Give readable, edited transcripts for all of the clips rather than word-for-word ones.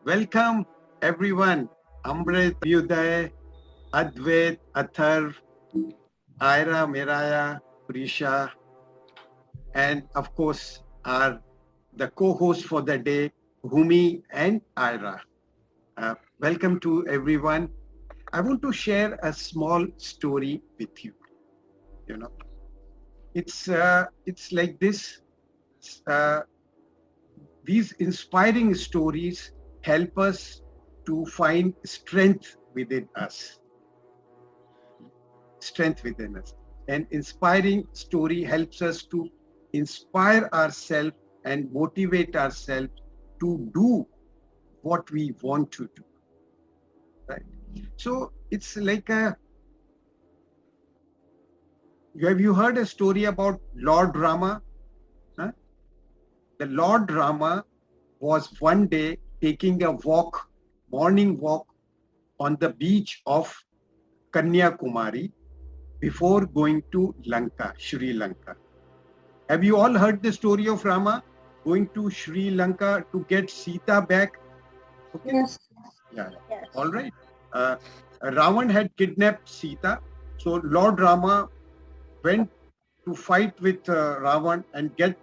Welcome everyone. Amrit, Uday, Advait, Athar, Ira, Miraya, Prisha, and of course the co-host for the day, Bhumi and Ira. Welcome to everyone. I want to share a small story with you. You know, it's like this. Uh, these inspiring stories help us to find strength within us. Strength within us. An inspiring story helps us to inspire ourselves and motivate ourselves to do what we want to do. Right? So it's like have you heard a story about Lord Rama? Huh? The Lord Rama was one day taking a walk, morning walk on the beach of Kanyakumari before going to Lanka, Sri Lanka. Have you all heard the story of Rama going to Sri Lanka to get Sita back? Okay. Yes. Yeah. Yes. All right. Ravan had kidnapped Sita. So Lord Rama went to fight with Ravan and get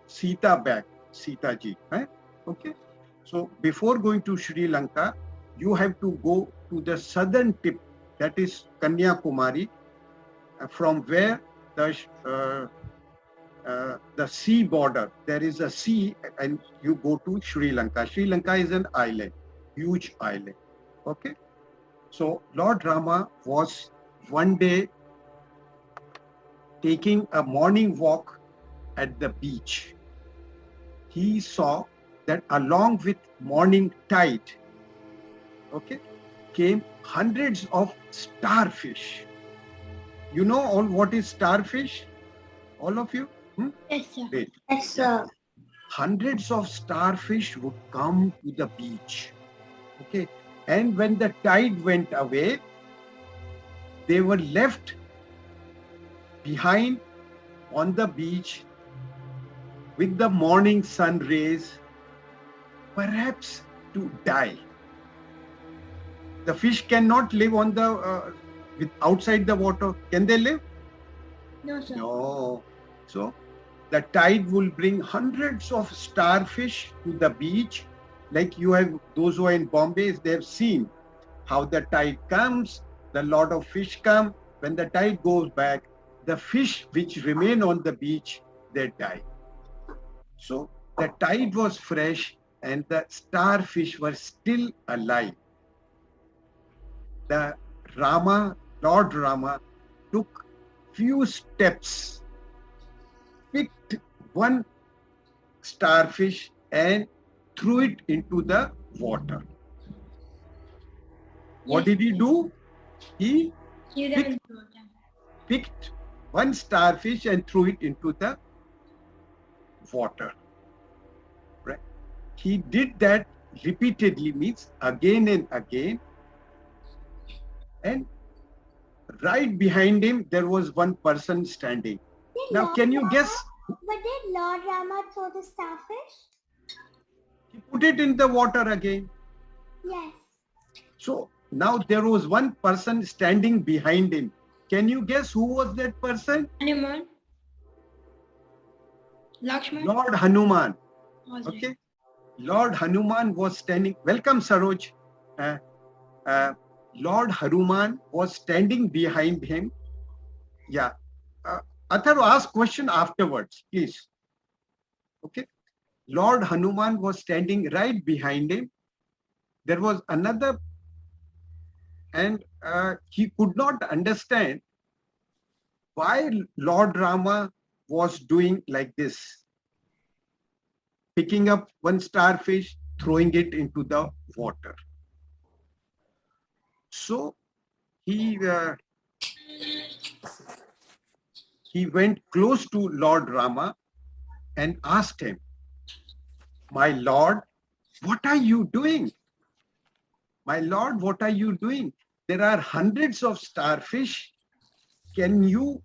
Sita back, Sita ji. Right? Okay. So before going to Sri Lanka, you have to go to the southern tip, that is Kanyakumari, from where the sea border, there is a sea, and you go to Sri Lanka. Sri Lanka is an island, huge island. Okay. So Lord Rama was one day taking a morning walk at the beach. He saw that along with morning tide, okay, came hundreds of starfish. You know all what is starfish? All of you? Yes, sir. Great. Yes, sir. Hundreds of starfish would come to the beach. Okay. And when the tide went away, they were left behind on the beach with the morning sun rays, perhaps to die. The fish cannot live on the outside the water. Can they live? No, sir. No. So the tide will bring hundreds of starfish to the beach. Like you have, those who are in Bombay, they have seen how the tide comes, the lot of fish come. When the tide goes back, the fish which remain on the beach, they die. So the tide was fresh and the starfish were still alive. The Lord Rama took few steps, picked one starfish and threw it into the water. What did he do? He picked one starfish and threw it into the water. Right? He did that repeatedly, means again and again. And right behind him, there was one person standing. Now, can you guess? But did Lord Rama throw the starfish? He put it in the water again. Yes. So now there was one person standing behind him. Can you guess who was that person? Hanuman. Lakshman. Lord Hanuman. Okay. Lord Hanuman was standing. Welcome, Saroj. Lord Hanuman was standing behind him. Yeah. Atharu, ask question afterwards, please. Okay. Lord Hanuman was standing right behind him. There was another, and he could not understand why Lord Rama was doing like this, picking up one starfish, throwing it into the water. So he went close to Lord Rama and asked him, "My Lord, what are you doing? My Lord, what are you doing? There are hundreds of starfish. Can you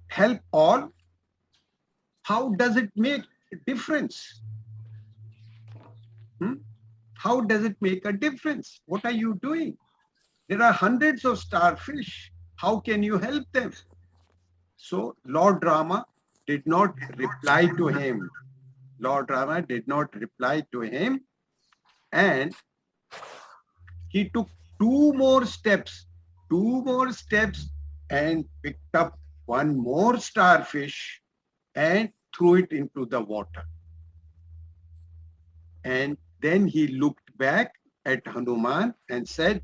help all? How does it make a difference?" How does it make a difference? What are you doing? There are hundreds of starfish. How can you help them? So Lord Rama did not reply to him. Lord Rama did not reply to him, and he took two more steps, and picked up one more starfish and threw it into the water. And then he looked back at Hanuman and said,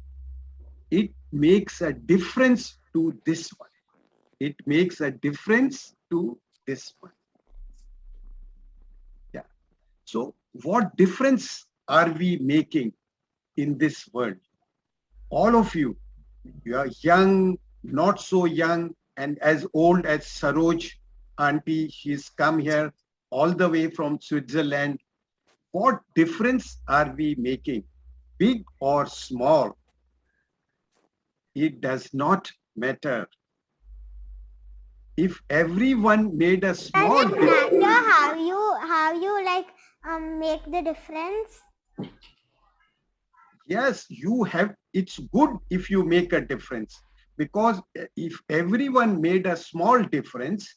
it makes a difference to this one. It makes a difference to this one. Yeah. So what difference are we making in this world? All of you, you are young, not so young, and as old as Saroj auntie. She's come here all the way from Switzerland. What difference are we making? Big or small? It does not matter. If everyone made a small Does it difference, matter how you like make the difference? yes, you have. It's good if you make a difference, because if everyone made a small difference,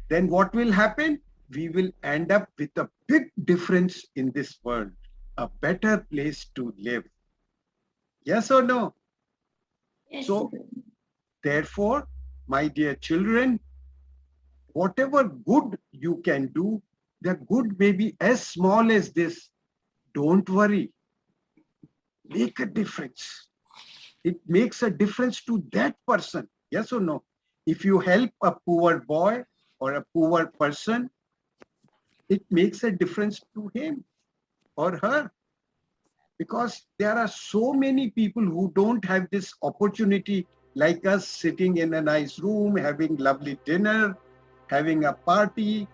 then what will happen? We will end up with a big difference in this world, a better place to live. Yes or no? Yes. So, therefore, my dear children, whatever good you can do, the good may be as small as this. Don't worry. Make a difference. It makes a difference to that person. Yes or no? If you help a poor boy or a poor person, it makes a difference to him or her. Because there are so many people who don't have this opportunity, like us, sitting in a nice room, having lovely dinner, having a party.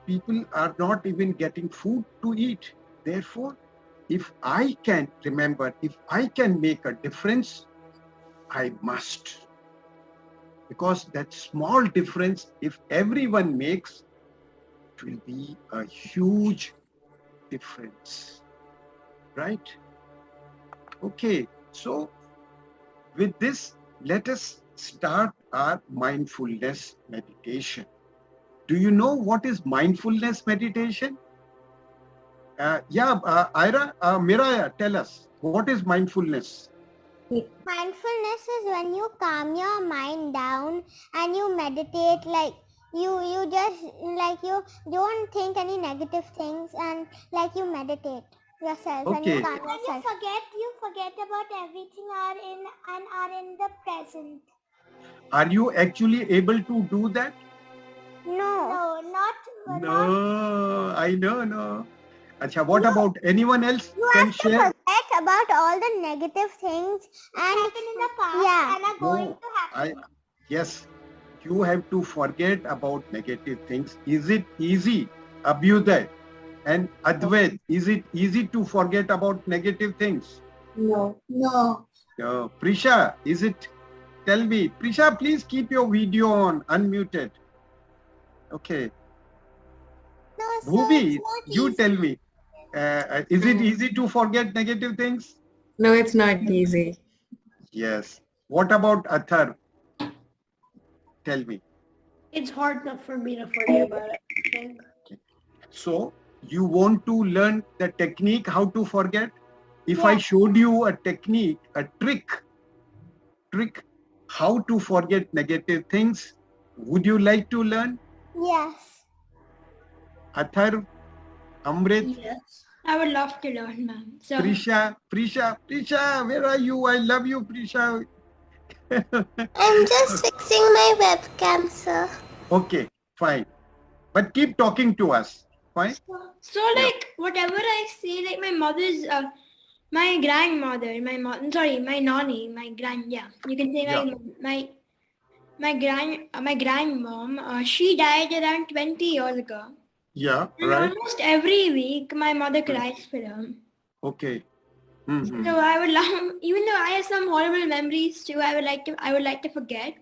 People are not even getting food to eat. Therefore, if I can remember, if I can make a difference, I must. Because that small difference, if everyone makes, it will be a huge difference. Right? Okay, so with this, let us start our mindfulness meditation. Do you know what is mindfulness meditation? Ira, Miraya, tell us, what is mindfulness? Mindfulness is when you calm your mind down and you meditate, like you just like you don't think any negative things, and like you meditate yourself and you Okay. calm yourself. You forget about everything and are in the present. Are you actually able to do that? No, No, I know, no. Acha, what about anyone else? You Can have to share? forget about all the negative things and happen in the past and are going No, to happen. yes, you have to forget about negative things. Is it easy, Abhyuday and Advait? Is it easy to forget about negative things? No. Prisha, is it? Tell me. Prisha, please keep your video on, unmuted. Okay. No, sir, Bhuvi, it's not you easy. tell me. Is it easy to forget negative things? No, it's not easy. Yes. What about Athar? Tell me. It's hard enough for me to forget about it, I think. So you want to learn the technique how to forget? If I showed you a technique, a trick how to forget negative things, would you like to learn? Yes. Athar, Amrit, Yes. I would love to learn, ma'am. So, Prisha, where are you? I love you, Prisha. I'm just fixing my webcam, sir. Okay, fine. But keep talking to us. Fine? like, whatever I say, like my mother's, my grandmother, my nanny, you can say my grandmom, she died around 20 years ago. Yeah, And right. almost every week, my mother cries for her. Okay. So I would love, even though I have some horrible memories too, I would like to forget.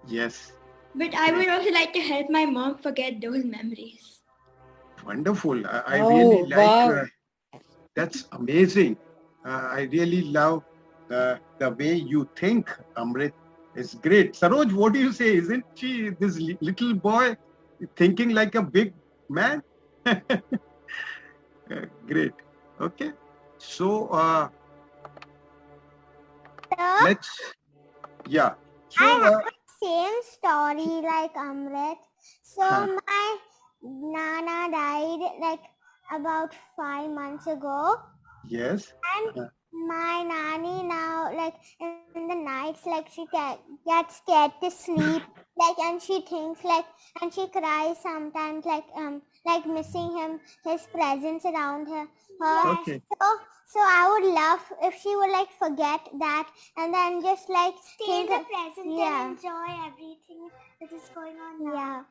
Yes. But I would also like to help my mom forget those memories. Wonderful. I Oh, really like wow. That's amazing. I really love the way you think, Amrit. It's great. Saroj, what do you say? Isn't she, this little boy, thinking like a big man? Great. Okay. So, So, let's, yeah. So, I have the same story like Amrit. So my Nana died like about 5 months ago. yes. And my nanny now, like in the nights, like she gets scared to sleep, like, and she thinks like, and she cries sometimes, like missing his presence around her. Okay. So I would love if she would like forget that and then just like stay in the present and enjoy everything that is going on now. Yeah.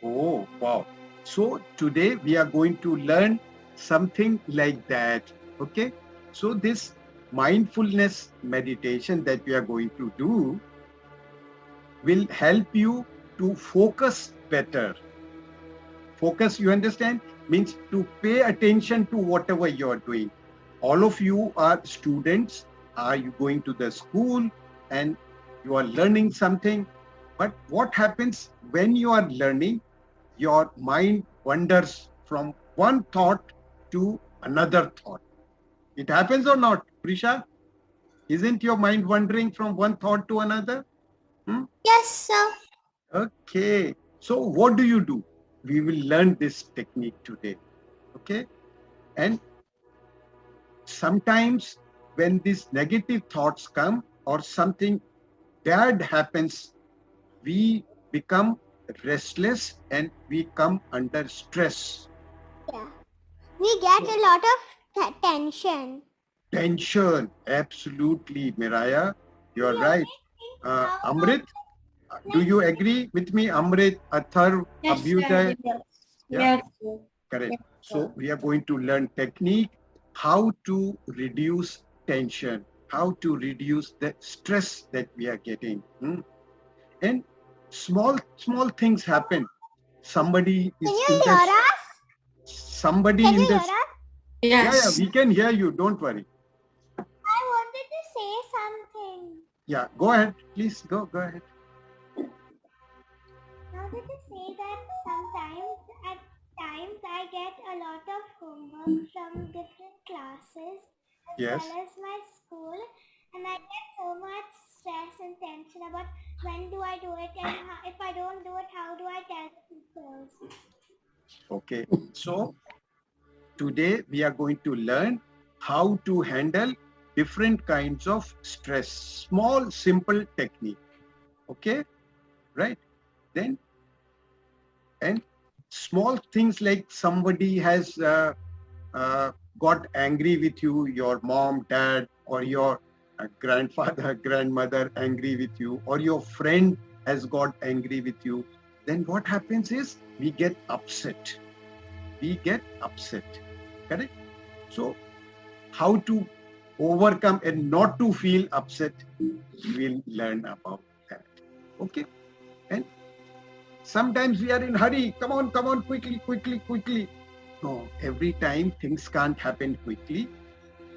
Oh, wow. So today we are going to learn something like that. Okay. So this mindfulness meditation that we are going to do will help you to focus better. Focus, you understand, means to pay attention to whatever you are doing. All of you are students. Are you going to the school and you are learning something? But what happens when you are learning? Your mind wanders from one thought to another thought. It happens or not, Prisha? Isn't your mind wandering from one thought to another? Yes, sir. Okay. So what do? We will learn this technique today. Okay. And sometimes when these negative thoughts come or something bad happens, we become restless and we come under stress. Yeah. We get a lot of tension. Tension, absolutely, Miraya. You're right. Amrit, do you agree with me, Amrit, Athar, Yes, Abhyuday? sir. Yeah, Yes, sir. correct. So we are going to learn technique, how to reduce tension, how to reduce the stress that we are getting. And small things happen. Somebody is Can in you the hear us? somebody Can in you the hear us? Yes. we can hear you. Don't worry. I wanted to say something. Yeah, go ahead. Please go ahead. I wanted to say that at times I get a lot of homework from different classes as Yes. well as my school, and I get so much stress and tension about when do I do it and if I don't do it, how do I tell the teachers? Okay. So today we are going to learn how to handle different kinds of stress. Small, simple technique. Okay. Right. Then, and small things like somebody has got angry with you, your mom, dad, or your grandfather, grandmother angry with you, or your friend has got angry with you, then what happens is we get upset. We get upset. Correct? So how to overcome and not to feel upset, we'll learn about that. Okay? And sometimes we are in hurry. Come on, quickly. No, every time things can't happen quickly.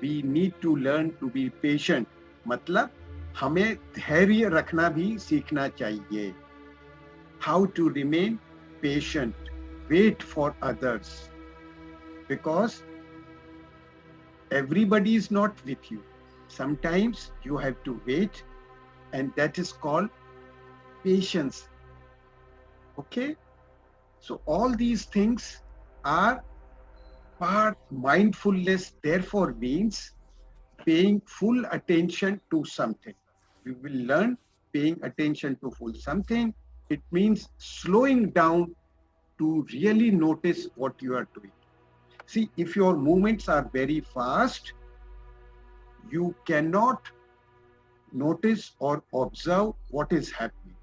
We need to learn to be patient. मतलब हमें धैर्य रखना भी सीखना चाहिए. How to remain patient. Wait for others. Because everybody is not with you. Sometimes you have to wait, and that is called patience. Okay? So all these things are part. Mindfulness therefore means paying full attention to something. We will learn paying attention to full something. It means slowing down to really notice what you are doing. See, if your movements are very fast, you cannot notice or observe what is happening.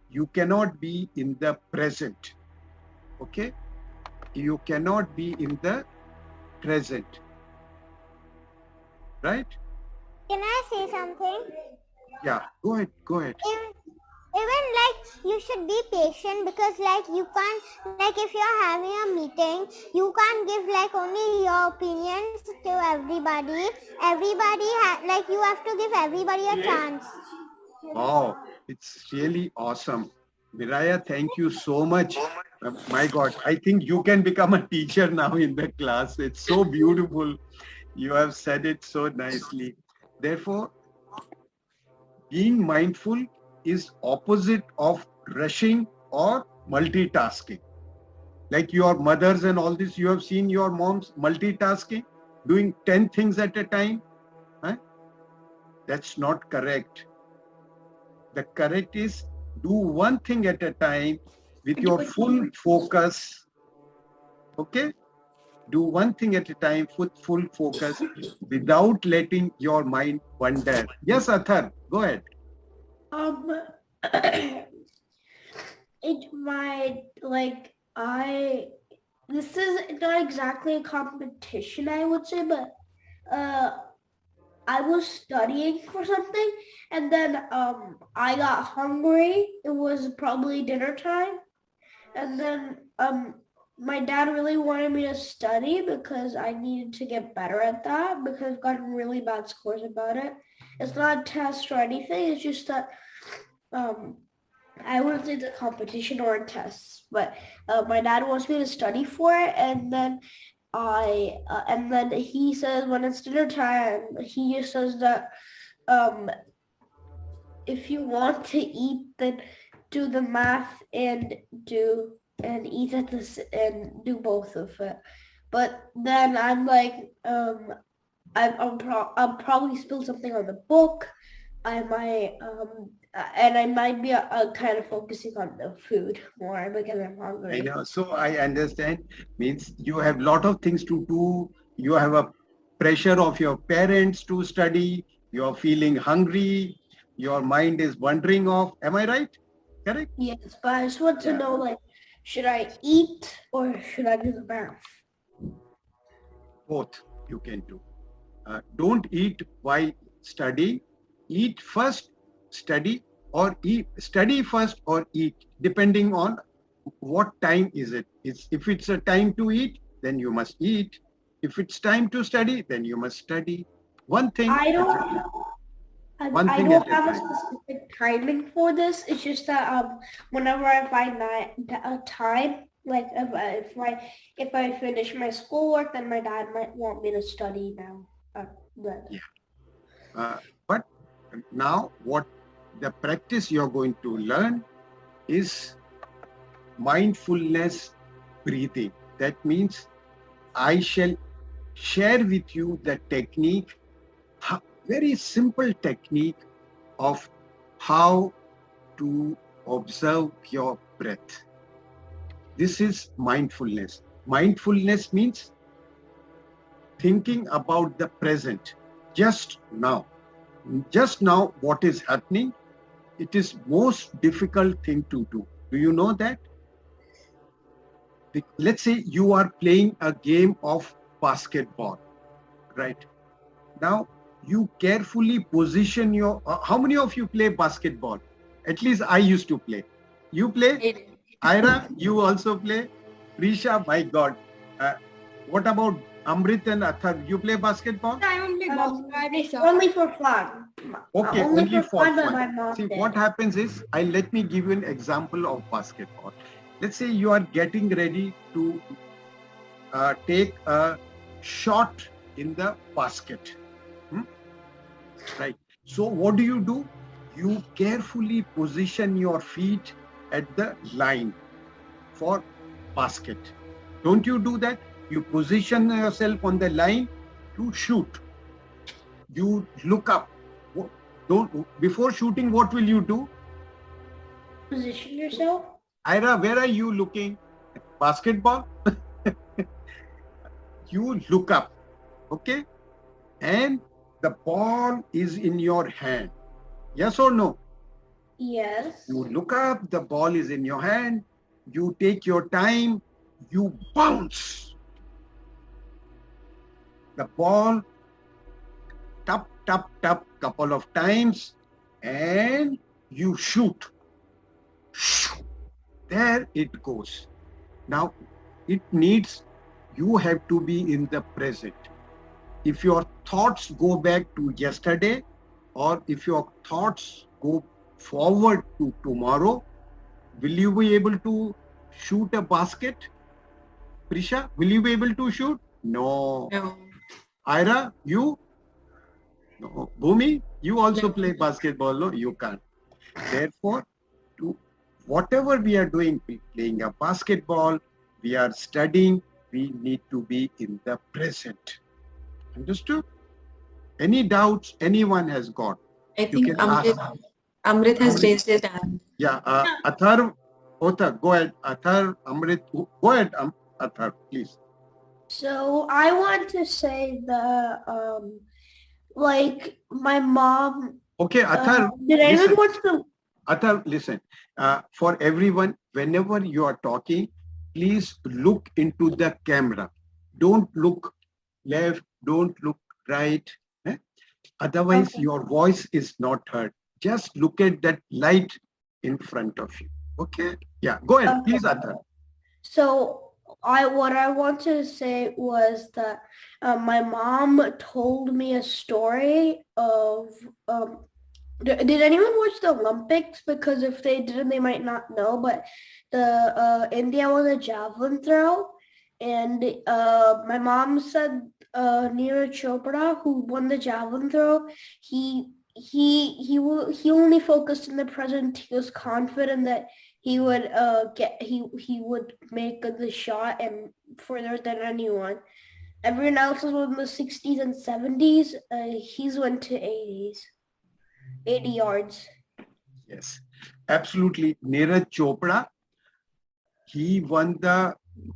You cannot be in the present. Okay? You cannot be in the present. Right? Can I say something? Yeah, go ahead. Even like you should be patient because like you can't, like if you're having a meeting, you can't give like only your opinions to everybody. Like you have to give everybody a chance. Wow, it's really awesome. Miraya, thank you so much. My God, I think you can become a teacher now in the class. It's so beautiful. You have said it so nicely. Therefore, being mindful is opposite of rushing or multitasking. Like your mothers and all this, you have seen your moms multitasking, doing 10 things at a time. Huh? That's not correct. The correct is do one thing at a time with your full focus. Okay? Do one thing at a time with full focus without letting your mind wander. Yes, Athar, go ahead. It might, like, this is not exactly a competition, I would say, but I was studying for something, and then I got hungry. It was probably dinner time, and then my dad really wanted me to study because I needed to get better at that because I've gotten really bad scores about it. It's not a test or anything. It's just that I wouldn't say it's a competition or a test, but my dad wants me to study for it, and then and then he says when it's dinner time, he just says that if you want to eat, then do the math and eat at this and do both of it. But then I'm like, I'll probably spill something on the book. I might and I might be kind of focusing on the food more because I'm hungry. I know. So I understand. Means you have a lot of things to do. You have a pressure of your parents to study. You're feeling hungry. Your mind is wandering off. Am I right? Correct? Yes, but I just want to know, like, should I eat or should I do the math? Both you can do. Don't eat while studying. Eat first, study, or eat. Study first or eat, depending on what time is it. If it's a time to eat, then you must eat. If it's time to study, then you must study. One thing. I don't have a specific timing for this. It's just that whenever I find a time, like if I finish my schoolwork, then my dad might want me to study now. But now what the practice you're going to learn is mindfulness breathing. That means I shall share with you the technique, very simple technique of how to observe your breath. This is mindfulness. Mindfulness means thinking about the present, just now. Just now, what is happening, it is most difficult thing to do. Do you know that? Let's say you are playing a game of basketball, right? Now, you carefully position your... how many of you play basketball? At least I used to play. You play? Ira, you also play? Risha, my God. What about Amrit and Athar? You play basketball? I only basketball. Only for fun. Okay, only for fun. My mom See, did. what happens is, let me give you an example of basketball. Let's say you are getting ready to take a shot in the basket. Right. So what do? You carefully position your feet at the line for basket. Don't you do that? You position yourself on the line to shoot. You look up. Before shooting, what will you do? Position yourself. Ira, where are you looking? Basketball? You look up. Okay? And the ball is in your hand. Yes or no? Yes. You look up, the ball is in your hand. You take your time. You bounce. The ball, tap, tap, tap, couple of times, and you shoot. There it goes. Now, it needs, you have to be in the present. if your thoughts go back to yesterday, or if your thoughts go forward to tomorrow, will you be able to shoot a basket? Prisha, will you be able to shoot? No. No. Ira, you? No. Bhumi, you also No. play basketball, no? You can't. Therefore, to whatever we are doing, playing a basketball, we are studying, we need to be in the present. Understood? Any doubts anyone has got? I You think can ask. Amrit has Amrit. raised his hand. Yeah, Athar, Ota, go ahead. Athar, Amrit, go ahead, Athar, please. So I want to say that, like my mom. Okay, Athar, Did anyone listen. watch the? Athar, listen. For everyone, whenever you are talking, please look into the camera. Don't look left, don't look right. Eh? Otherwise, Okay. your voice is not heard. Just look at that light in front of you. Okay? Yeah, go ahead, please, Athar. So what I wanted to say was that my mom told me a story of. Did anyone watch the Olympics? Because if they didn't, they might not know. But the India won the javelin throw, and my mom said Neeraj Chopra, who won the javelin throw, he only focused in the present. He was confident that he would he would make the shot and further than anyone. Everyone else was in the 60s and 70s. He's went to 80s. 80 yards. Yes, absolutely. Neeraj Chopra, he won the,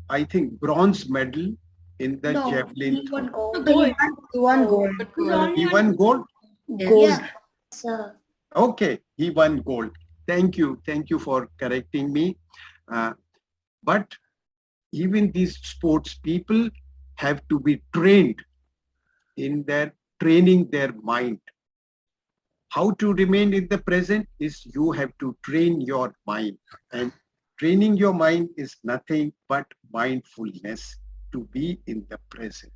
I think, bronze medal in the javelin he throw. won gold. Gold. He won gold. But Who's gold. only He on- won gold? Yes. Yeah. Sir. Okay, he won gold. Thank you. Thank you for correcting me. But even these sports people have to be trained in their training their mind. How to remain in the present is you have to train your mind. And training your mind is nothing but mindfulness, to be in the present.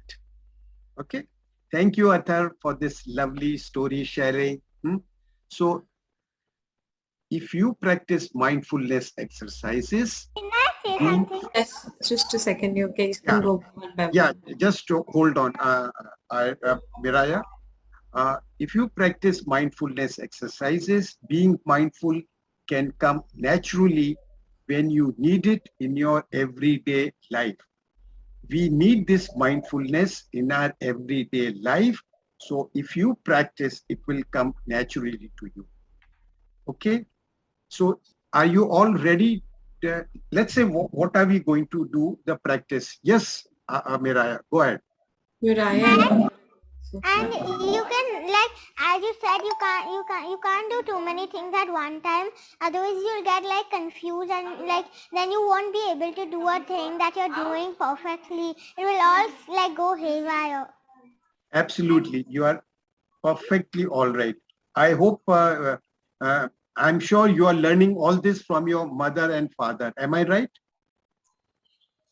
Okay. Thank you, Athar, for this lovely story sharing. So, if you practice mindfulness exercises, Can I say something? Yes, just a second. You guys Yeah. can go one by one. yeah, just hold on, Miraya. If you practice mindfulness exercises, being mindful can come naturally when you need it in your everyday life. We need this mindfulness in our everyday life. So if you practice, it will come naturally to you. Okay? So are you all ready? Let's say, what are we going to do, the practice? Yes, Miraya, go ahead. Uriah. And you can, like as you said, you can't do too many things at one time. Otherwise, you'll get like confused, and like then you won't be able to do a thing that you're doing perfectly. It will all like go haywire. Absolutely, you are perfectly all right. I hope, I'm sure you are learning all this from your mother and father. Am I right?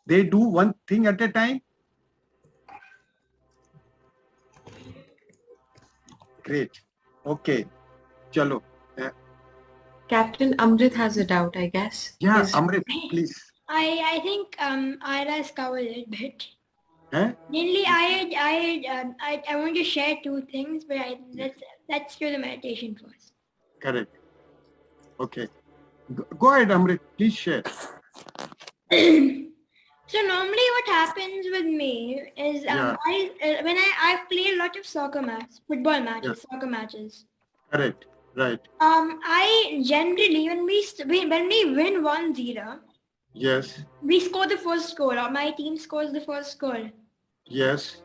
They do one thing at a time? Great. Okay. Chalo. Captain Amrit has a doubt, I guess. Yeah, Is- Amrit, please. I think Ira's covered it a bit. Huh? Mainly, I want to share two things, but let's do the meditation first. Correct. Okay. Go ahead, Amrit. Please share. So normally what happens with me is Yeah. I play a lot of soccer matches, football matches, Yeah. soccer matches. Correct. Right. I generally when we win 1-0, Yes. we score the first goal, or my team scores the first goal. Yes.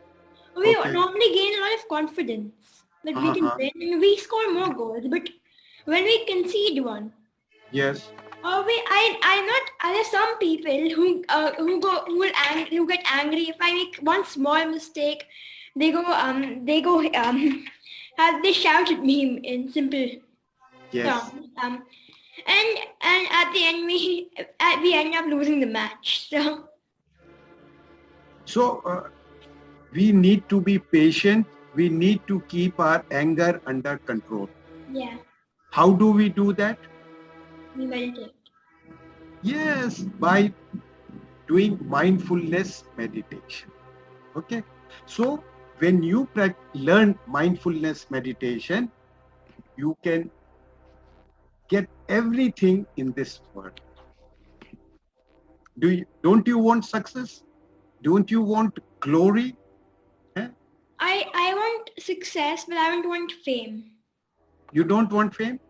We Okay. normally gain a lot of confidence that we can Uh-huh. win and we score more goals. But when we concede one, Yes. I'm not. There's some people who get angry if I make one small mistake. They shout at me in simple Yes. terms. And at the end we end up losing the match. So So we need to be patient. We need to keep our anger under control. Yeah. How do we do that? We meditate. Yes, by doing mindfulness meditation. Okay. So when you learn mindfulness meditation, you can get everything in this world. Don't you want success? Don't you want glory? I want success, but I don't want fame. You don't want fame?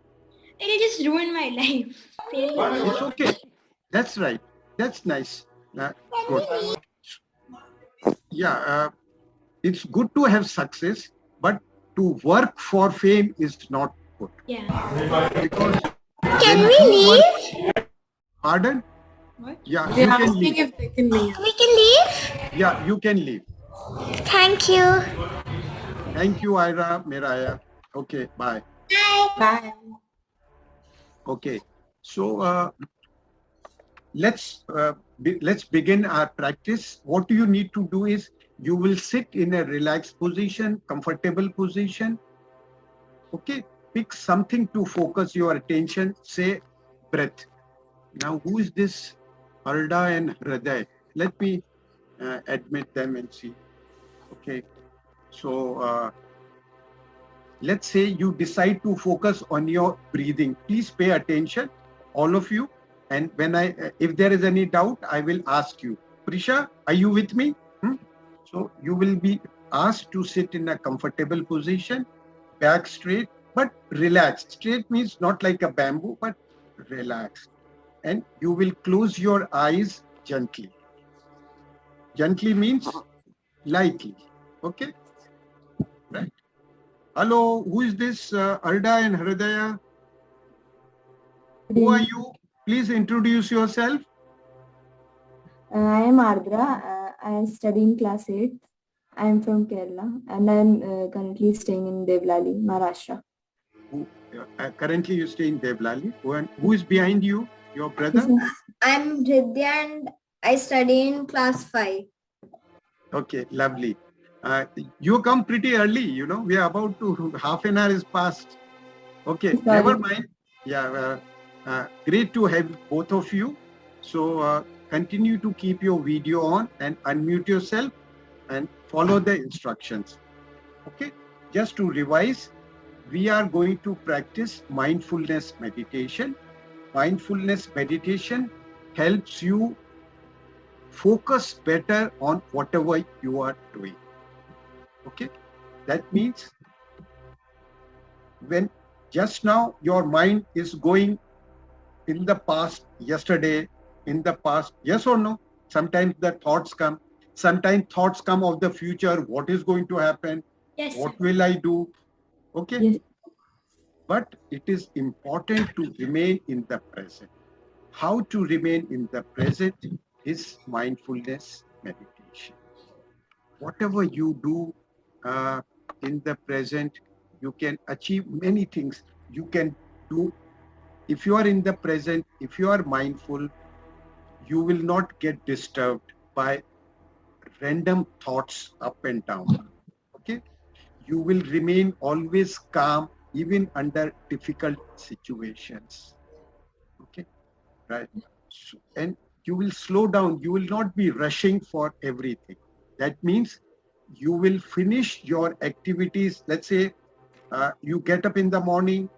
It'll just ruin my life. Fame will It's okay. That's right. That's nice. Good. Yeah, it's good to have success, but to work for fame is not good. Yeah. Because Can when we you work- leave? Pardon? What? Yeah, They're you can asking leave. if they can leave. We can leave? Yeah, you can leave. Thank you. Thank you, Ira, Miraya. Okay, bye. Bye. Bye. Okay, so let's begin our practice. What you need to do is you will sit in a relaxed position, comfortable position. Okay, pick something to focus your attention. Say breath. Now, who is this Arda and Hriday? Let me admit them and see. Okay, so let's say you decide to focus on your breathing. Please pay attention, all of you. And when if there is any doubt, I will ask you. Prisha, are you with me? So you will be asked to sit in a comfortable position, back straight, but relaxed. Straight means not like a bamboo, but relaxed. And you will close your eyes gently. Gently means lightly. Okay? Right. Hello, who is this Arda and Hridaya? Who are you? Please introduce yourself. I am Ardra. I study in class 8. I am from Kerala and I am currently staying in Devlali, Maharashtra. Currently you stay in Devlali. Who is behind you? Your brother? I'm Hridya and I study in class 5. Okay, lovely. You come pretty early, you know. We are about to, half an hour is past. Okay, Sorry. never mind. Yeah, great to have both of you. So continue to keep your video on and unmute yourself and follow the instructions. Okay, just to revise, we are going to practice mindfulness meditation. Mindfulness meditation helps you focus better on whatever you are doing. Okay, that means when just now your mind is going in the past, yesterday, in the past, yes or no? Sometimes the thoughts come. Sometimes thoughts come of the future. What is going to happen? Yes, What sir. will I do? Okay. Yes. But it is important to remain in the present. How to remain in the present is mindfulness meditation. Whatever you do in the present, you can achieve many things. You can do, if you are in the present, if you are mindful, you will not get disturbed by random thoughts up and down. Okay? You will remain always calm, even under difficult situations. Okay? Right? So, and you will slow down. You will not be rushing for everything. That means you will finish your activities. Let's say you get up in the morning,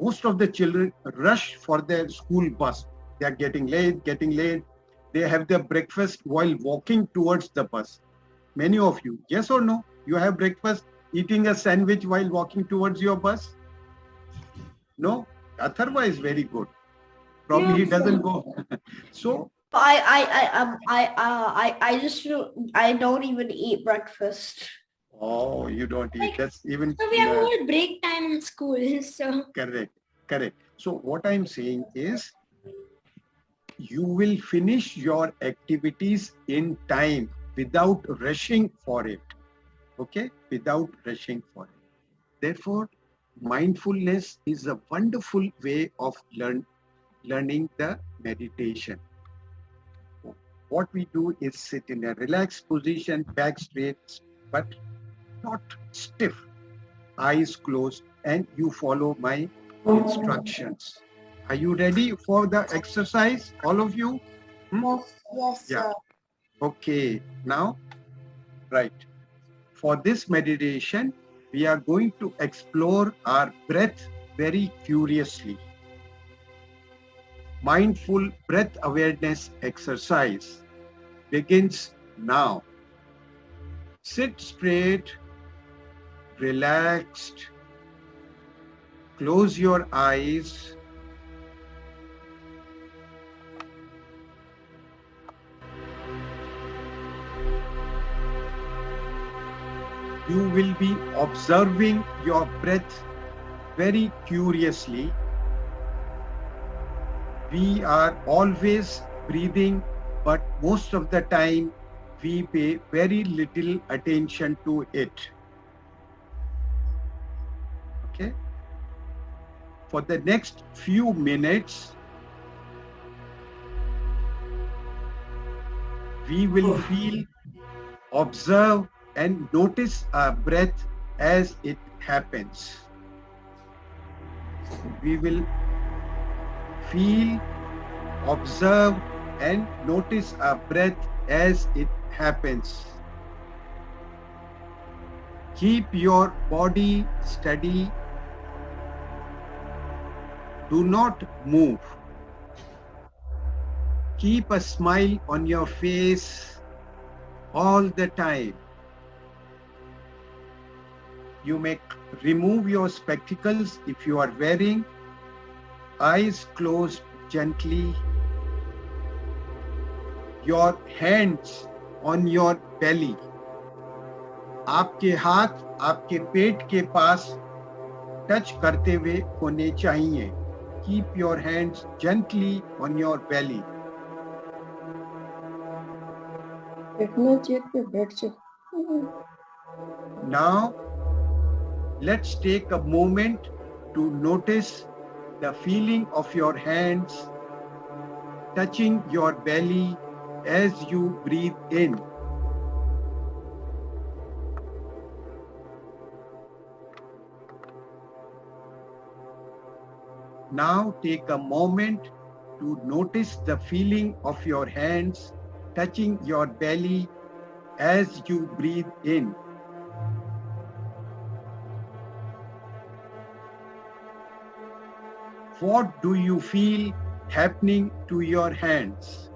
most of the children rush for their school bus. They are getting late. They have their breakfast while walking towards the bus. Many of you, yes or no? You have breakfast, eating a sandwich while walking towards your bus? No? Atharva is very good. Probably he doesn't go. So I don't even eat breakfast. oh, you don't eat. Like, That's even So we have more break time in school. So correct. So what I'm saying is you will finish your activities in time without rushing for it. Okay? Without rushing for it. Therefore, mindfulness is a wonderful way of learning the meditation. what we do is sit in a relaxed position, back straight, but not stiff, eyes closed, and you follow my instructions. Are you ready for the exercise, all of you? Yes, Yeah. sir. Okay, now, right. For this meditation, we are going to explore our breath very curiously. Mindful breath awareness exercise begins now. Sit straight, relaxed, close your eyes. You will be observing your breath very curiously. We are always breathing, but most of the time we pay very little attention to it. Okay? For the next few minutes, we will feel, observe, and notice our breath as it happens. We will feel, observe, and notice our breath as it happens. Keep your body steady. Do not move. Keep a smile on your face all the time. You may remove your spectacles if you are wearing. Eyes closed gently. Your hands on your belly. आपके हाथ आपके पेट के पास touch करते हुए होने चाहिए. Keep your hands gently on your belly. Now, let's take a moment to notice the feeling of your hands touching your belly as you breathe in. Now take a moment to notice the feeling of your hands touching your belly as you breathe in. What do you feel happening to your hands?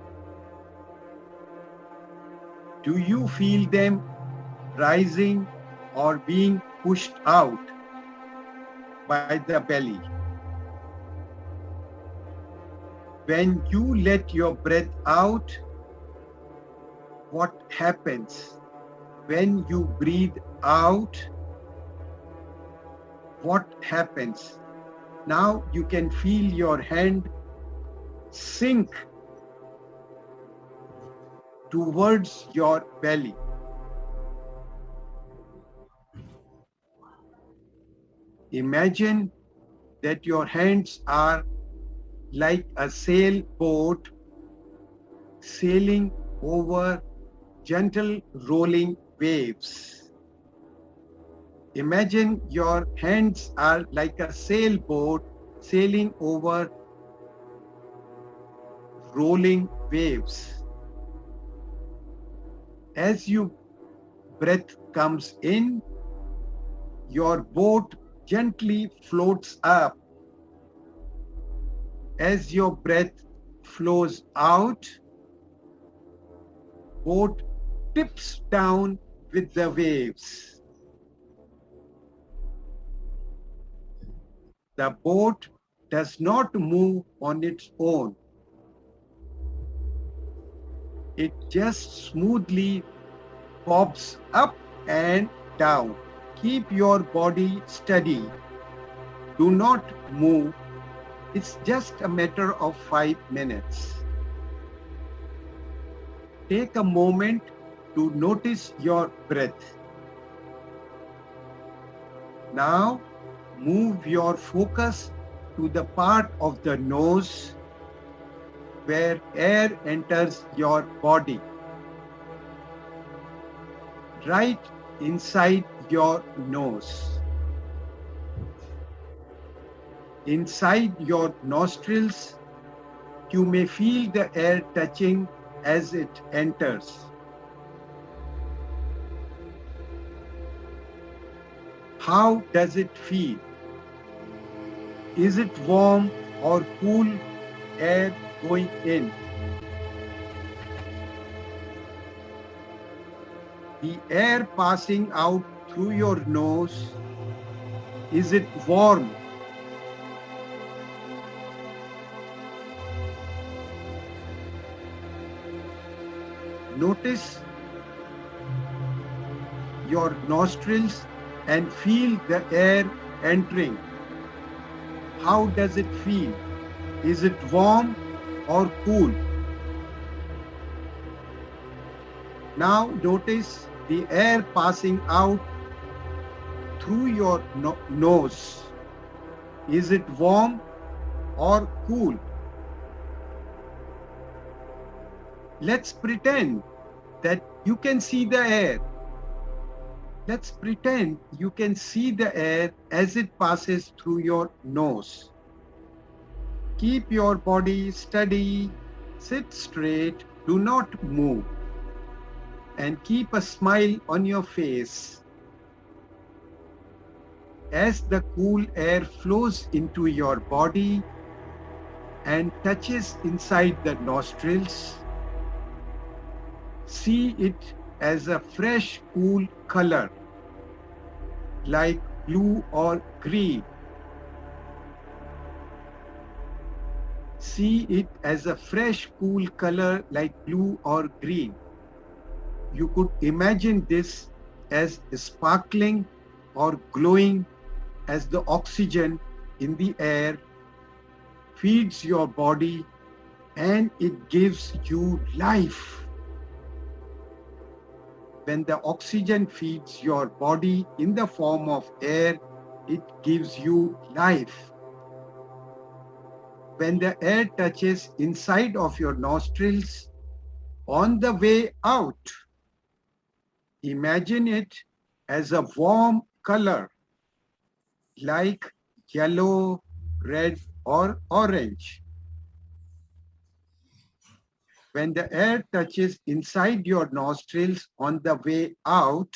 Do you feel them rising or being pushed out by the belly? When you let your breath out, what happens? When you breathe out, what happens? Now you can feel your hand sink towards your belly. Imagine that your hands are like a sailboat sailing over gentle rolling waves. Imagine your hands are like a sailboat sailing over rolling waves. As your breath comes in, your boat gently floats up. As your breath flows out, boat tips down with the waves. The boat does not move on its own. It just smoothly bobs up and down. Keep your body steady. Do not move. It's just a matter of 5 minutes. Take a moment to notice your breath. Now, move your focus to the part of the nose where air enters your body, right inside your nose. Inside your nostrils, you may feel the air touching as it enters. How does it feel? Is it warm or cool air going in? The air passing out through your nose, is it warm? Notice your nostrils and feel the air entering. How does it feel? Is it warm or cool? Now notice the air passing out through your nose. Is it warm or cool? Let's pretend that you can see the air. Let's pretend you can see the air as it passes through your nose. Keep your body steady, sit straight, do not move, and keep a smile on your face. As the cool air flows into your body and touches inside the nostrils, see it as a fresh, cool color, like blue or green. See it as a fresh, cool color like blue or green. You could imagine this as sparkling or glowing as the oxygen in the air feeds your body and it gives you life. When the oxygen feeds your body in the form of air, it gives you life. When the air touches inside of your nostrils, on the way out, imagine it as a warm color, like yellow, red, or orange. When the air touches inside your nostrils on the way out,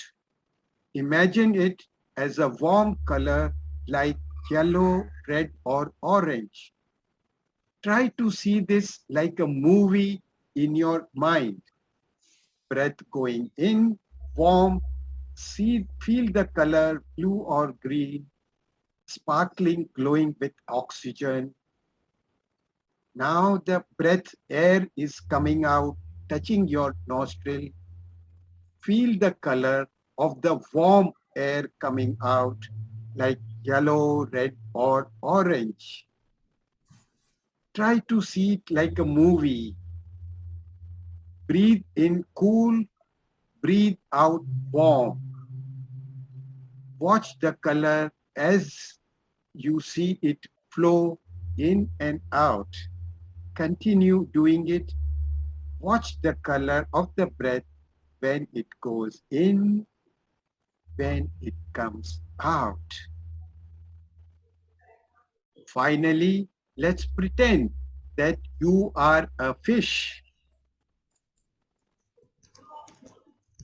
imagine it as a warm color like yellow, red, or orange. Try to see this like a movie in your mind. Breath going in, warm, feel the color blue or green, sparkling, glowing with oxygen. Now the breath air is coming out, touching your nostril. Feel the color of the warm air coming out like yellow, red, or orange. Try to see it like a movie. Breathe in cool, breathe out warm. Watch the color as you see it flow in and out. Continue doing it. Watch the color of the breath when it goes in, when it comes out. Finally, let's pretend that you are a fish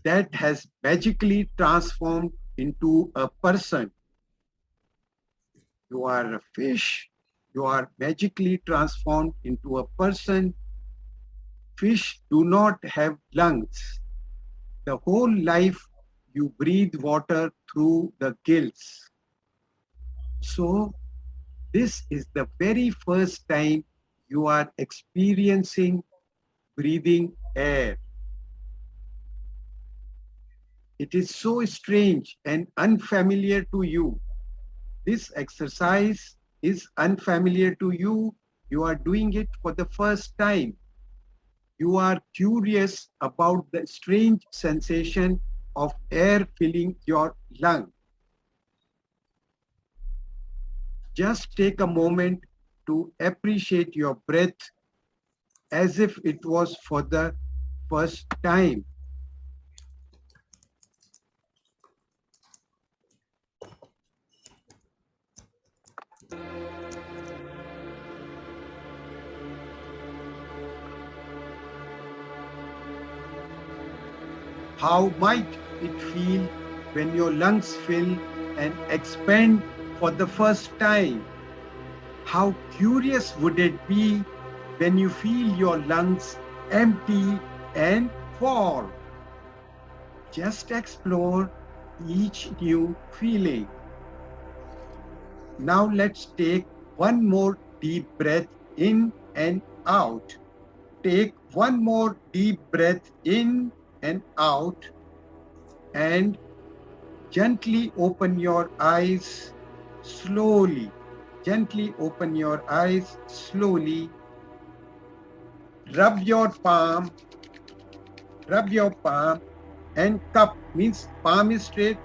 that has magically transformed into a person. You are a fish, you are magically transformed into a person. Fish do not have lungs. The whole life you breathe water through the gills. So this is the very first time you are experiencing breathing air. It is so strange and unfamiliar to you. This exercise is unfamiliar to you. You are doing it for the first time. You are curious about the strange sensation of air filling your lung. Just take a moment to appreciate your breath as if it was for the first time. How might it feel when your lungs fill and expand for the first time? How curious would it be when you feel your lungs empty and fall? Just explore each new feeling. Now let's take one more deep breath in and out. Take one more deep breath in and out, and gently open your eyes slowly. Gently open your eyes slowly. Rub your palm, and cup means palm is straight.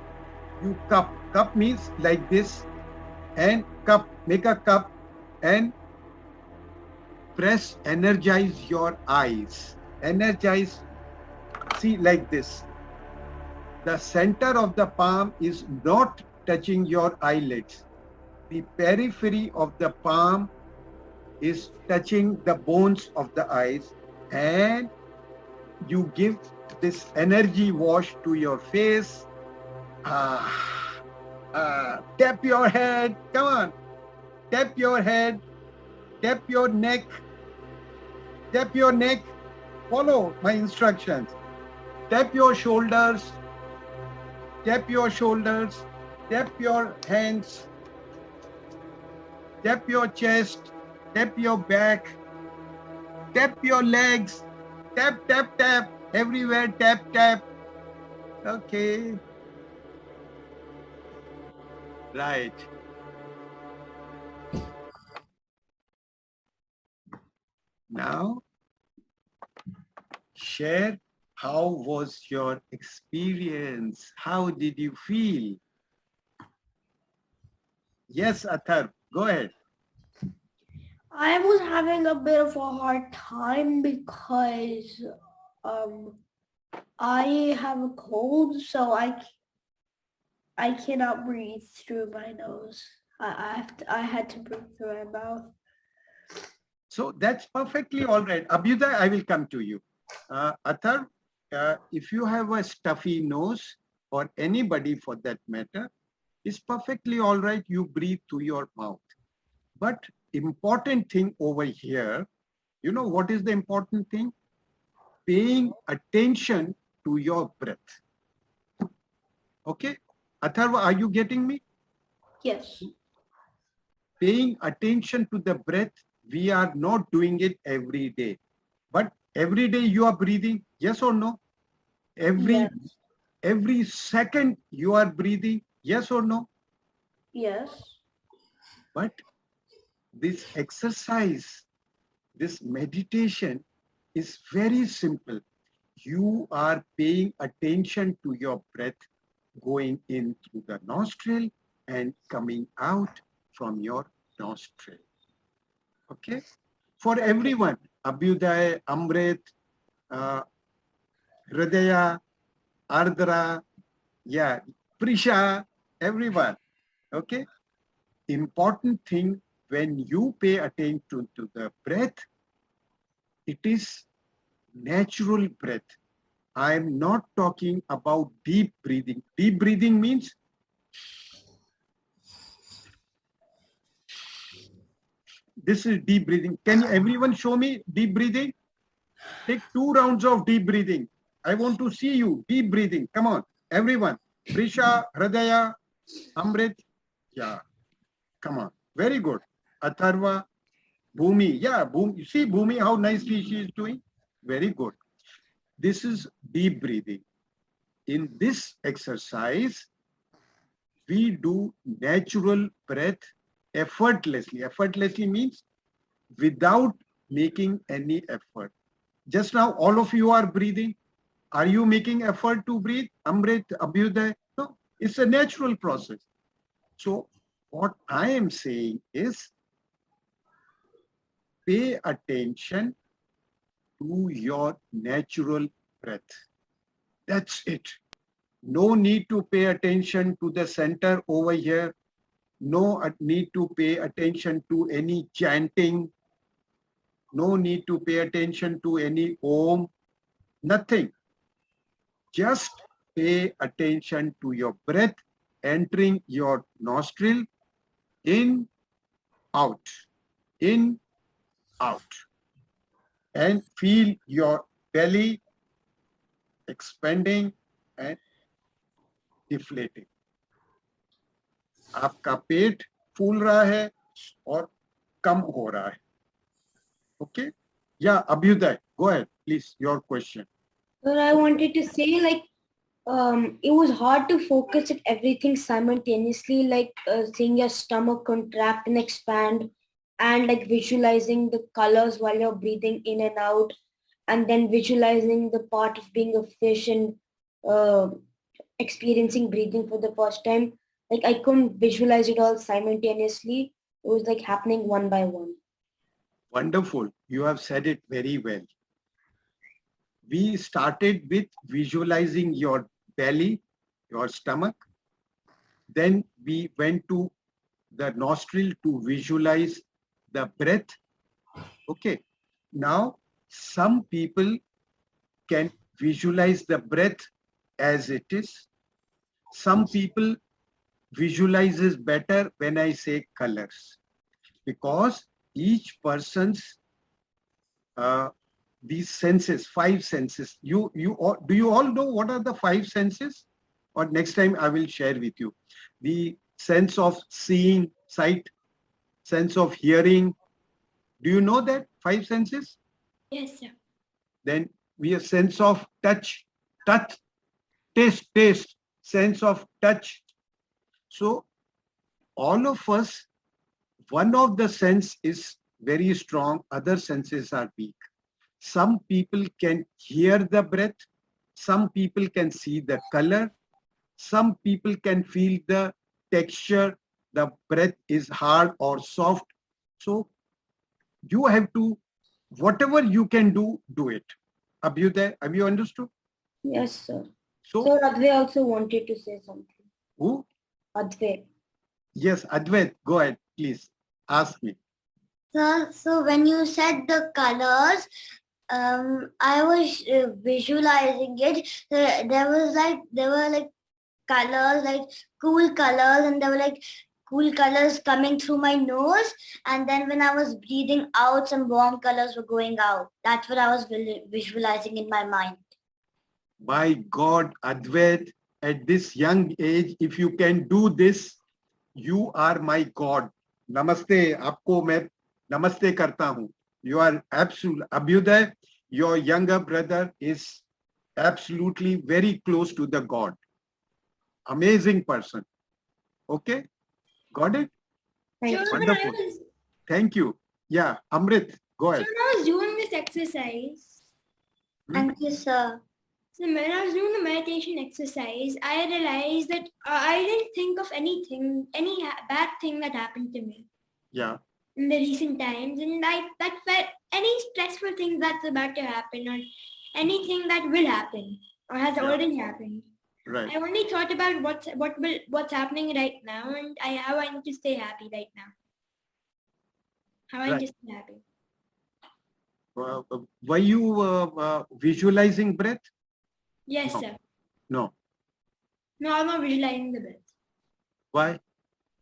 You cup. Cup means like this, and cup, make a cup and press, energize your eyes. Energize, see like this. The center of the palm is not touching your eyelids. The periphery of the palm is touching the bones of the eyes, and you give this energy wash to your face. Tap your head, come on. Tap your head, tap your neck, tap your neck. Follow my instructions. Tap your shoulders, tap your shoulders, tap your hands, tap your chest, tap your back, tap your legs, tap, tap, tap, everywhere, tap, tap. Okay. Right. Now, share how was your experience? How did you feel? Yes, Athar, go ahead. I was having a bit of a hard time because I have a cold, so I cannot breathe through my nose. I had to breathe through my mouth. So that's perfectly all right. Abhyuday, I will come to you. Athar, if you have a stuffy nose, or anybody for that matter, it's perfectly all right. You breathe through your mouth. But important thing over here, you know what is the important thing? Paying attention to your breath. Okay? Atharva, are you getting me? Yes. Paying attention to the breath, we are not doing it every day. But every day you are breathing, yes or no? Every second you are breathing, yes or no? Yes. But this exercise, this meditation is very simple. You are paying attention to your breath going in through the nostril and coming out from your nostril. Okay? For everyone, Abhyuday, Amrit, Hridaya, Ardra, yeah, Prisha, everyone. Okay? Important thing when you pay attention to the breath, it is natural breath. I am not talking about deep breathing. Deep breathing means this is deep breathing. Can everyone show me deep breathing? Take 2 rounds of deep breathing. I want to see you. Deep breathing. Come on, everyone. Prisha, Hridaya, Amrit. Yeah. Come on. Very good. Atharva, Bhumi. Yeah, Bhumi. You see Bhumi, how nicely she is doing? Very good. This is deep breathing. In this exercise, we do natural breath effortlessly. Effortlessly means without making any effort. Just now, all of you are breathing. Are you making effort to breathe? Amrit, Abhyuday? No, it's a natural process. So what I am saying is pay attention to your natural breath. That's it. No need to pay attention to the center over here. No need to pay attention to any chanting. No need to pay attention to any om. Nothing. Just pay attention to your breath entering your nostril, in, out, in, out. And feel your belly expanding and deflating. आपका पेट फूल रहा है और कम हो रहा है. Okay? Yeah, Abhyuday, go ahead, please, your question. Well, I wanted to say, like, it was hard to focus at everything simultaneously, like seeing your stomach contract and expand, and like visualizing the colors while you're breathing in and out, and then visualizing the part of being a fish and experiencing breathing for the first time. Like, I couldn't visualize it all simultaneously. It was like happening one by one. Wonderful. You have said it very well. We started with visualizing your belly, your stomach. Then we went to the nostril to visualize the breath. Okay. Now, some people can visualize the breath as it is. Some people visualizes better when I say colors, because each person's these senses, 5 senses. Do you all know what are the 5 senses? Or next time I will share with you. The sense of seeing, sight, sense of hearing. Do you know that 5 senses? Yes, sir. Then we have sense of touch, taste, sense of touch. So all of us, one of the sense is very strong, other senses are weak. Some people can hear the breath, some people can see the color, some people can feel the texture, the breath is hard or soft. So you have to, whatever you can do, do it. Abhyuday, have you understood? Yes, sir. So Advait also wanted to say something. who? Advait. Yes, Advait, go ahead, please. Ask me. So when you said the colors, I was visualizing it. There were like colors, like cool colors, and there were like cool colors coming through my nose. And then when I was breathing out, some warm colors were going out. That's what I was visualizing in my mind. My God, Advait, at this young age, if you can do this, you are my God. Namaste, आपको मैं namaste करता हूँ. You are absolute. Abhyuday, your younger brother is absolutely very close to the God. Amazing person. Okay? Got it? Wonderful. Thank you. Yeah, Amrit, go ahead. So when I was doing this exercise, Thank you, sir. so when I was doing the meditation exercise, I realized that I didn't think of anything, any bad thing that happened to me. Yeah. In the recent times, and that felt any stressful thing that's about to happen, or anything that will happen or has already happened. Right. I only thought about what's happening right now, and how I need to stay happy right now. How I need to stay happy. Were you visualizing breath? Yes, No. sir. No. No, I'm not visualizing the breath. Why?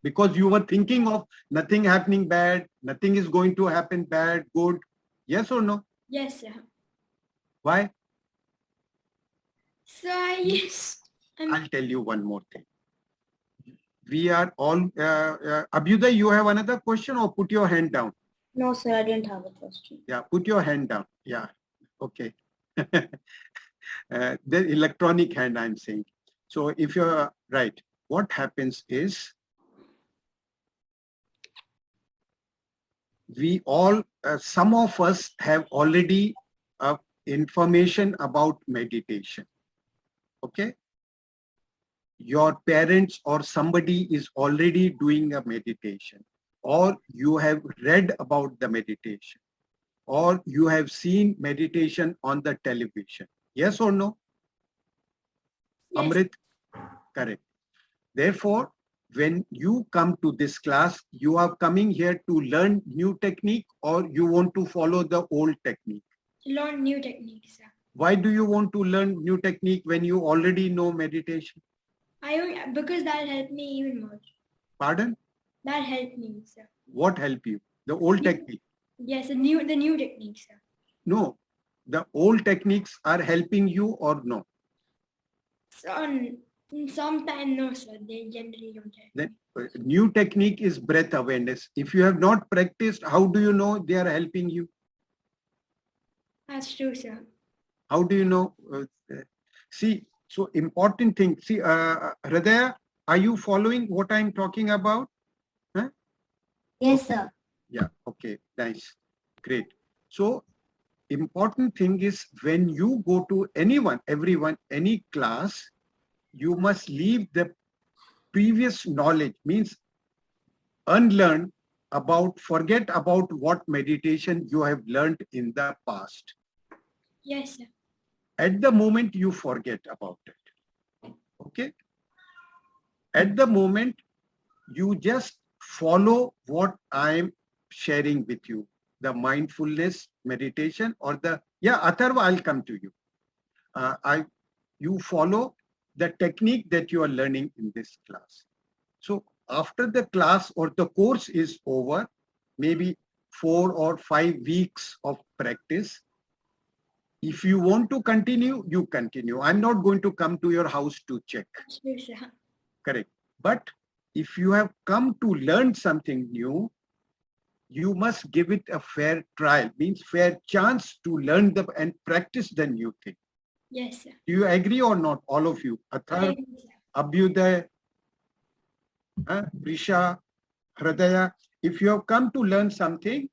Because you were thinking of nothing happening bad, nothing is going to happen bad, good. Yes or no? Yes, sir. Why? So I'll tell you one more thing. We are all, Abhyuday, you have another question, or put your hand down? No, sir, I didn't have a question. Yeah, put your hand down. Yeah, okay. The electronic hand I'm saying. So if you're right, what happens is, we all, some of us have already information about meditation. Okay? Your parents or somebody is already doing a meditation, or you have read about the meditation. or you have seen meditation on the television. Yes or no? Yes. Amrit? Correct. Therefore, when you come to this class, you are coming here to learn new technique, or you want to follow the old technique? Learn new techniques, sir. Why do you want to learn new technique when you already know meditation? Because that helped me even more. Pardon? That helped me, sir. What help you? The old technique? Yes, the new techniques, sir. No. The old techniques are helping you or no? So, sometimes no, sir. They generally don't help. The new technique is breath awareness. If you have not practiced, how do you know they are helping you? That's true, sir. How do you know? See, so important thing. See, Hridaya, are you following what I'm talking about? Huh? Yes, sir. Yeah, okay, nice, great. So, important thing is when you go to everyone, any class, you must leave the previous knowledge, means unlearn forget about what meditation you have learned in the past. Yes, sir. At the moment you forget about it. Okay? At the moment, you just follow what I'm sharing with you. The mindfulness meditation or Atharva, I'll come to you. You follow the technique that you are learning in this class. So after the class or the course is over, maybe 4 or 5 weeks of practice, if you want to continue, you continue. I'm not going to come to your house to check. True, sir. Correct. But if you have come to learn something new, you must give it a fair trial, means fair chance to learn and practice the new thing. Yes, sir. Do you agree or not, all of you? Athar, Abhyuday, Prisha, Hridaya, if you have come to learn something,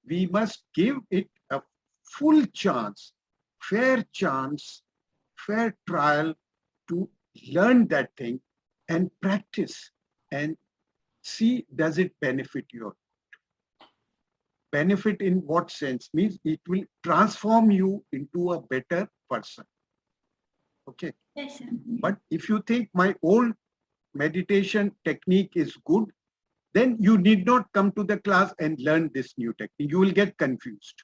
we must give it a full chance, fair trial to learn that thing and practice and see, does it benefit you? Benefit in what sense? Means it will transform you into a better person. Okay. Yes, sir. But if you think my old meditation technique is good, then you need not come to the class and learn this new technique. You will get confused.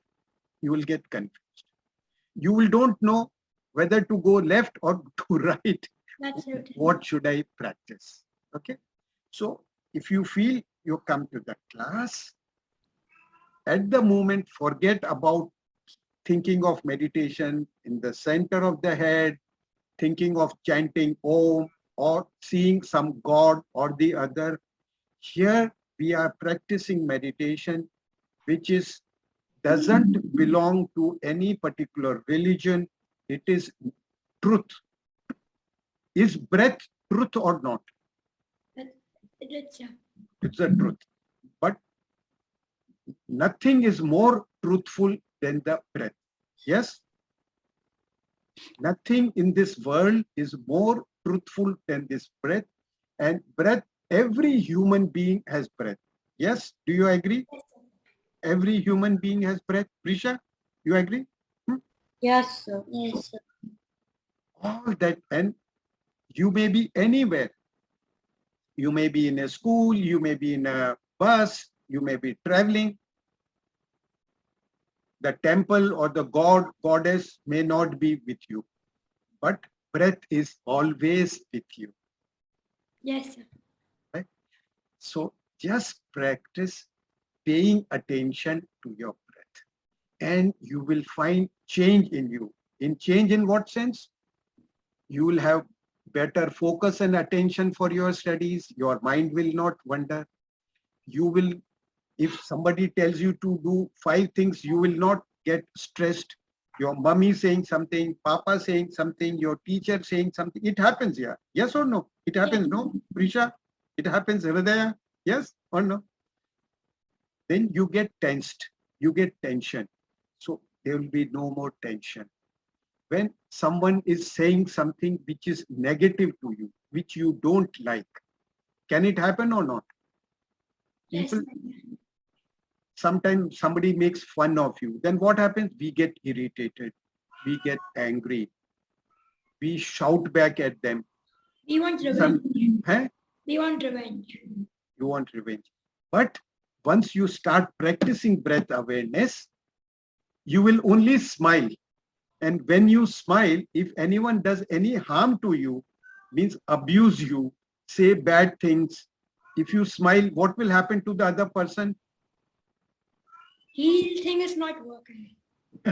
You don't know whether to go left or to right. That's right. What should I practice? Okay. So if you feel you come to the class, at the moment, forget about thinking of meditation in the center of the head, thinking of chanting Om or seeing some God or the other. Here we are practicing meditation, which doesn't belong to any particular religion. It is truth. Is breath truth or not? It's a truth. But nothing is more truthful than the breath. Yes? Nothing in this world is more truthful than this breath. And breath, every human being has breath. Yes? Do you agree? Every human being has breath. Prisha, you agree? Yes, sir. Yes, sir. All that, and you may be anywhere. You may be in a school, you may be in a bus, you may be traveling. The temple or the god, goddess may not be with you, but breath is always with you. Yes, sir. Right? So just practice paying attention to your breath, and you will find change in you. In change in what sense? You will have better focus and attention for your studies. Your mind will not wander. You will, if somebody tells you to do 5 things, you will not get stressed. Your mommy saying something, papa saying something, your teacher saying something. It happens, yeah. Yes or no? It happens, no? Prisha? It happens, Hridaya? Yes or no? Then you get tensed. You get tension. So there will be no more tension. When someone is saying something which is negative to you, which you don't like, can it happen or not? Yes. People, sometimes somebody makes fun of you. Then what happens? We get irritated. We get angry. We shout back at them. We want revenge. Huh? We want revenge. You want revenge. But once you start practicing breath awareness, you will only smile. And when you smile, if anyone does any harm to you, means abuse you, say bad things, if you smile, what will happen to the other person? He'll think it's not working.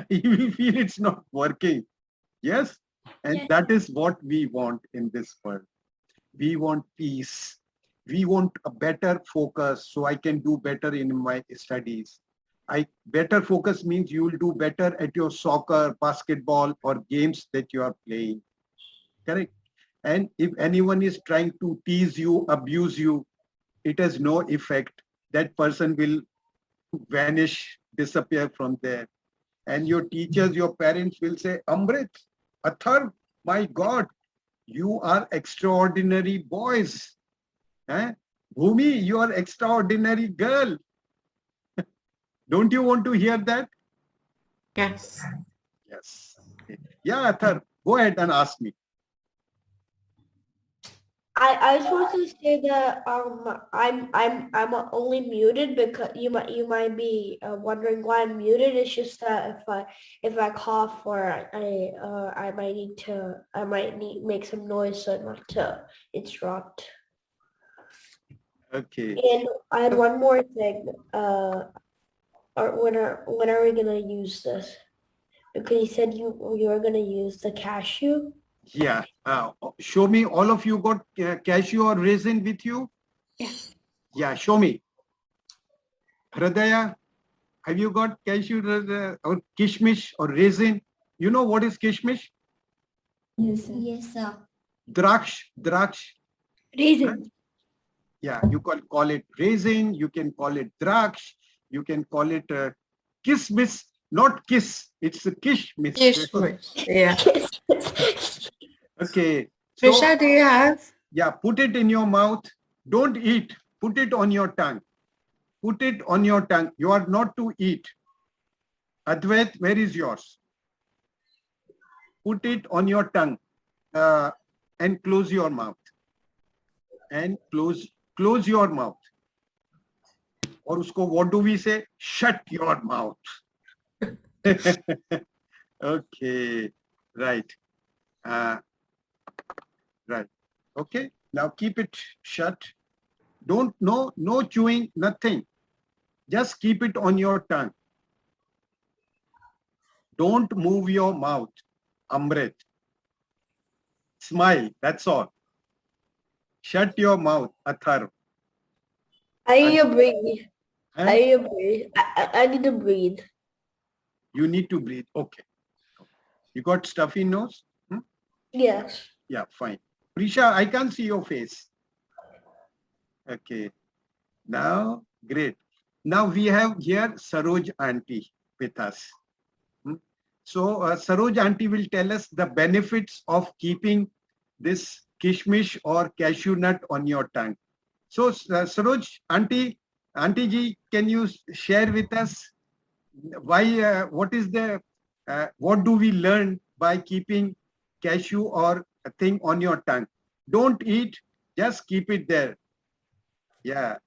He will feel it's not working. Yes? And Yes. that is what we want in this world. We want peace. We want a better focus so I can do better in my studies. Better focus means you will do better at your soccer, basketball, or games that you are playing. Correct? And if anyone is trying to tease you, abuse you, it has no effect. That person will vanish, disappear from there. And your teachers, your parents will say, Amrit, Athar, my God, you are extraordinary boys. Bhumi, you are extraordinary girl. Don't you want to hear that? Yes. Yes. Okay. Yeah, Athar, go ahead and ask me. I just want to say that I'm only muted because you might be wondering why I'm muted. It's just that if I cough or I might need make some noise so not to interrupt. Okay. And I had one more thing. When are we gonna use this? Because you said you were gonna use the cashew. Yeah. Show me, all of you got cashew or raisin with you? Yeah. Yeah, show me. Hridaya, have you got cashew or kishmish or raisin? You know what is kishmish? Yes, sir. Yes, sir. Draksh. Raisin. Yeah, you can call it raisin, you can call it draksh, you can call it kismis, not kiss, it's a kishmish. Kishmish. Yeah. Okay. Trisha, do you have? Yeah, put it in your mouth. Don't eat. Put it on your tongue. Put it on your tongue. You are not to eat. Advait, where is yours? Put it on your tongue and close your mouth. And close your mouth. Or usko, what do we say? Shut your mouth. Okay, right. Right. Okay. Now keep it shut. Don't, no chewing, nothing. Just keep it on your tongue. Don't move your mouth. Amrit. Smile. That's all. Shut your mouth. Athar. I need to breathe. Huh? I need to breathe. I need to breathe. You need to breathe. Okay. You got stuffy nose? Yes. Yeah, fine. Prisha, I can't see your face. Okay. Now, great. Now we have here Saroj auntie with us. So Saroj auntie will tell us the benefits of keeping this kishmish or cashew nut on your tongue. So Saroj auntie ji, can you share with us why, what is the, what do we learn by keeping cashew or a thing on your tongue? Don't eat, just keep it there. Yeah.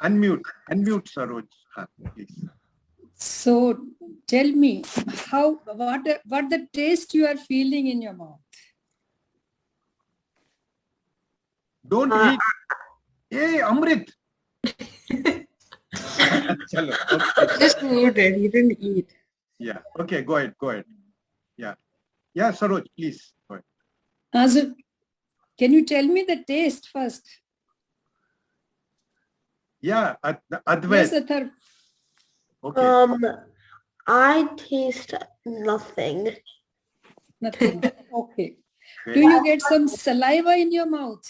Unmute Saroj, please. So tell me what the taste you are feeling in your mouth? Don't eat. Hey, Amrit. Chalo, okay. Just muted. He didn't eat. Yeah. Okay, go ahead. Yeah. Yeah, Saroj, please. Go ahead. So can you tell me the taste first? Yeah, Advait. Yes, Athar. Okay. I taste nothing. Nothing. Okay. Do you get some saliva in your mouth?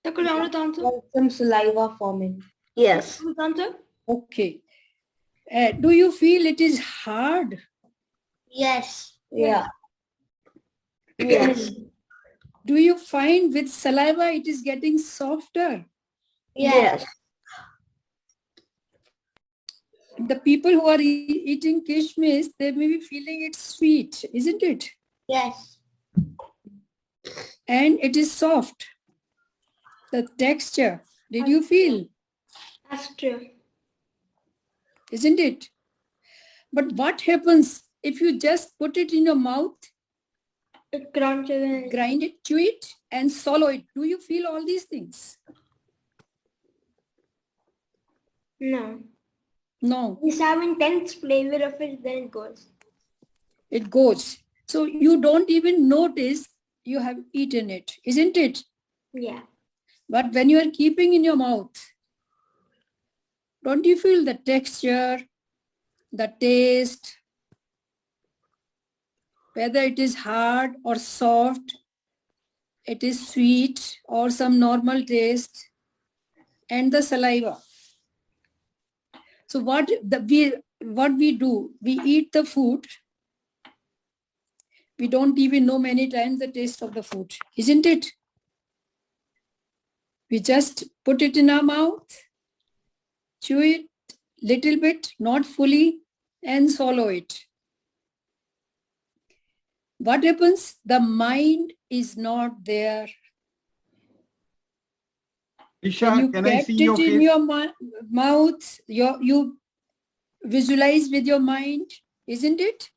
Some saliva forming. Yes. Okay. Do you feel it is hard? Yes. Yeah. Yes. Do you find with saliva it is getting softer? Yes. The people who are eating kishmish, they may be feeling it's sweet, isn't it? Yes. And it is soft. The texture, did you feel? That's true. Isn't it? But what happens if you just put it in your mouth, It crunches and grind it, chew it, and swallow it? Do you feel all these things? no. No, Just have intense flavor of it, then it goes. it goes. So you don't even notice you have eaten it, isn't it? Yeah. But when you are keeping in your mouth, don't you feel the texture, the taste, whether it is hard or soft, it is sweet or some normal taste, and the saliva. So what we do, we eat the food. We don't even know many times the taste of the food, isn't it? We just put it in our mouth, chew it little bit, not fully, and swallow it. What happens? The mind is not there. Isha, can I see your When you kept it in face? your mouth, you visualize with your mind, isn't it?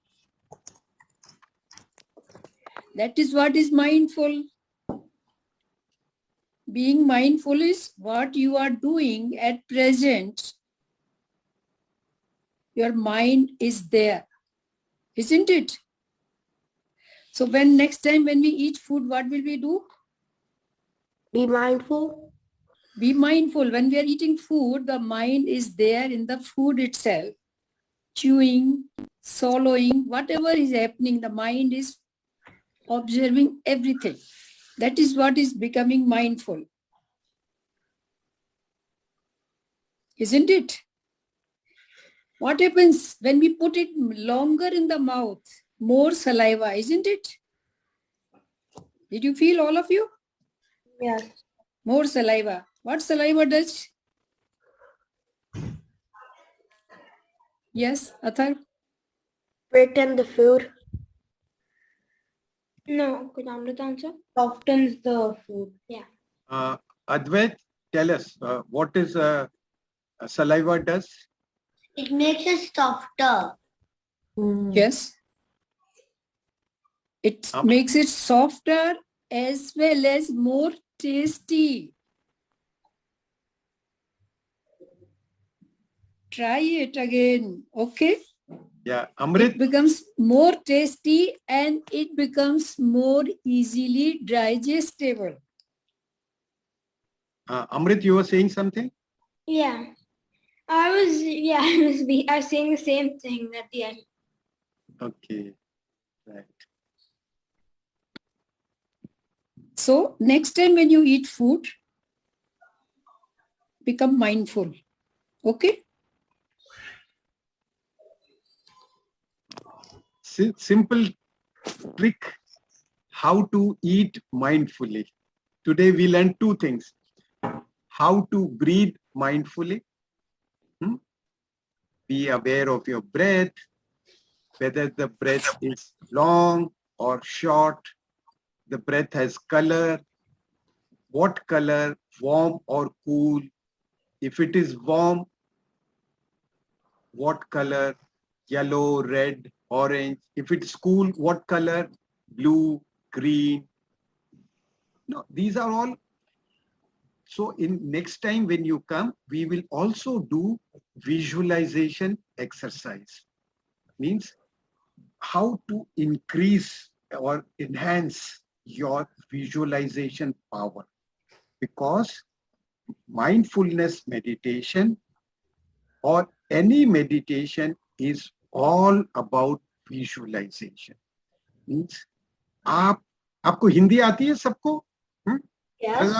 That is what is mindful. Being mindful is what you are doing at present. Your mind is there, isn't it? So when next time when we eat food, what will we do? Be mindful. Be mindful. When we are eating food, the mind is there in the food itself. Chewing, swallowing, whatever is happening, the mind is observing everything. That is what is becoming mindful. Isn't it? What happens when we put it longer in the mouth? More saliva, isn't it? Did you feel, all of you? Yes. More saliva. What saliva does? Yes, Athar? Return the food. No, could Amrit answer? Softens the food. Yeah. Advait, tell us what is saliva does? It makes it softer. Yes. It makes it softer as well as more tasty. Try it again, okay? Yeah, It Amrit, becomes more tasty and it becomes more easily digestible. Amrit, you were saying something? Yeah. I was saying the same thing at the end. Okay, right. So next time when you eat food, become mindful, okay? Simple trick how to eat mindfully. Today we learned two things. How to breathe mindfully. Be aware of your breath, whether the breath is long or short. The breath has color. What color, warm or cool? If it is warm, what color? Yellow, red, orange. If it's cool, what color? Blue, green. No, these are all. So in next time when you come, we will also do visualization exercise. Means how to increase or enhance your visualization power. Because mindfulness meditation or any meditation is all about visualization. Means आपको हिंदी आती है सबको? Yes.